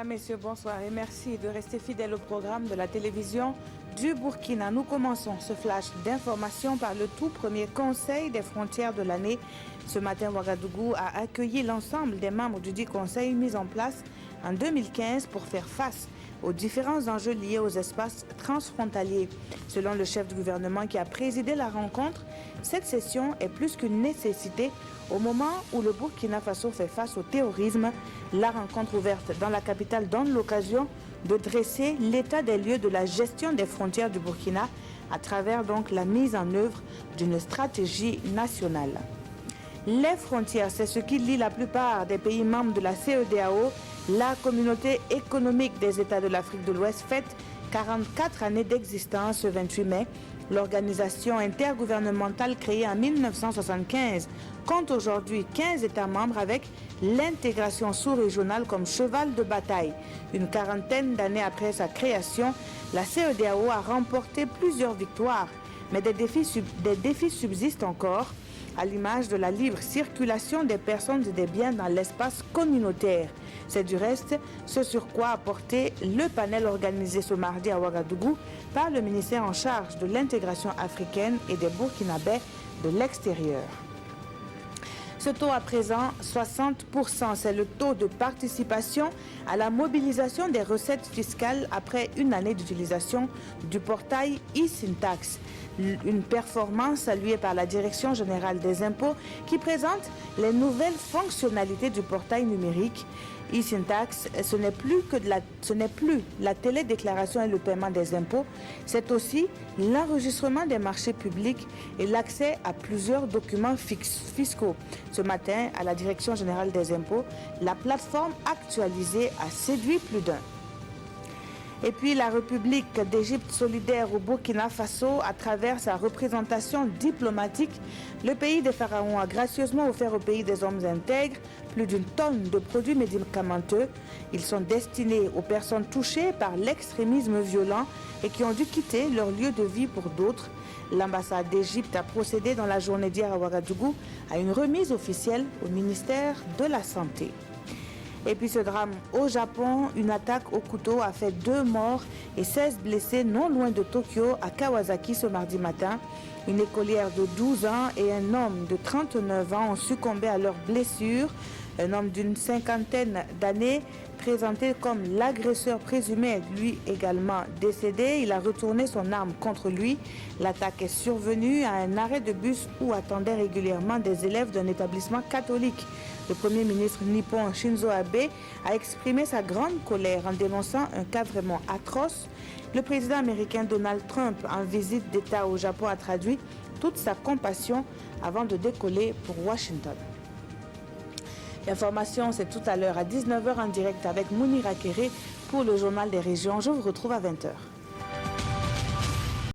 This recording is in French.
Mesdames, Messieurs, bonsoir et merci de rester fidèles au programme de la télévision du Burkina. Nous commençons ce flash d'information par le tout premier Conseil des frontières de l'année. Ce matin, Ouagadougou a accueilli l'ensemble des membres du dit Conseil mis en place en 2015 pour faire face aux différents enjeux liés aux espaces transfrontaliers. Selon le chef du gouvernement qui a présidé la rencontre, cette session est plus qu'une nécessité au moment où le Burkina Faso fait face au terrorisme. La rencontre ouverte dans la capitale donne l'occasion de dresser l'état des lieux de la gestion des frontières du Burkina à travers donc la mise en œuvre d'une stratégie nationale. Les frontières, c'est ce qui lie la plupart des pays membres de la CEDEAO. La communauté économique des États de l'Afrique de l'Ouest fête 44 années d'existence ce 28 mai. L'organisation intergouvernementale créée en 1975 compte aujourd'hui 15 États membres avec l'intégration sous-régionale comme cheval de bataille. Une quarantaine d'années après sa création, la CEDEAO a remporté plusieurs victoires, mais des défis subsistent encore, à l'image de la libre circulation des personnes et des biens dans l'espace communautaire. C'est du reste ce sur quoi a porté le panel organisé ce mardi à Ouagadougou par le ministère en charge de l'intégration africaine et des Burkinabés de l'extérieur. Ce taux à présent, 60%, c'est le taux de participation à la mobilisation des recettes fiscales après une année d'utilisation du portail e-Syntax. Une performance saluée par la Direction générale des impôts qui présente les nouvelles fonctionnalités du portail numérique. E-Syntax, ce n'est plus la télédéclaration et le paiement des impôts, c'est aussi l'enregistrement des marchés publics et l'accès à plusieurs documents fiscaux. Ce matin, à la Direction générale des impôts, la plateforme actualisée a séduit plus d'un. Et puis la République d'Égypte solidaire au Burkina Faso, à travers sa représentation diplomatique, le pays des pharaons a gracieusement offert au pays des hommes intègres plus d'1 tonne de produits médicamenteux. Ils sont destinés aux personnes touchées par l'extrémisme violent et qui ont dû quitter leur lieu de vie pour d'autres. L'ambassade d'Égypte a procédé dans la journée d'hier à Ouagadougou à une remise officielle au ministère de la Santé. Et puis ce drame au Japon, une attaque au couteau a fait 2 morts et 16 blessés non loin de Tokyo, à Kawasaki ce mardi matin. Une écolière de 12 ans et un homme de 39 ans ont succombé à leurs blessures. Un homme d'une cinquantaine d'années, présenté comme l'agresseur présumé, est lui également décédé. Il a retourné son arme contre lui. L'attaque est survenue à un arrêt de bus où attendaient régulièrement des élèves d'un établissement catholique. Le Premier ministre nippon Shinzo Abe a exprimé sa grande colère en dénonçant un cas vraiment atroce. Le président américain Donald Trump, en visite d'État au Japon, a traduit toute sa compassion avant de décoller pour Washington. L'information, c'est tout à l'heure à 19h en direct avec Mounira Kéré pour le journal des régions. Je vous retrouve à 20h.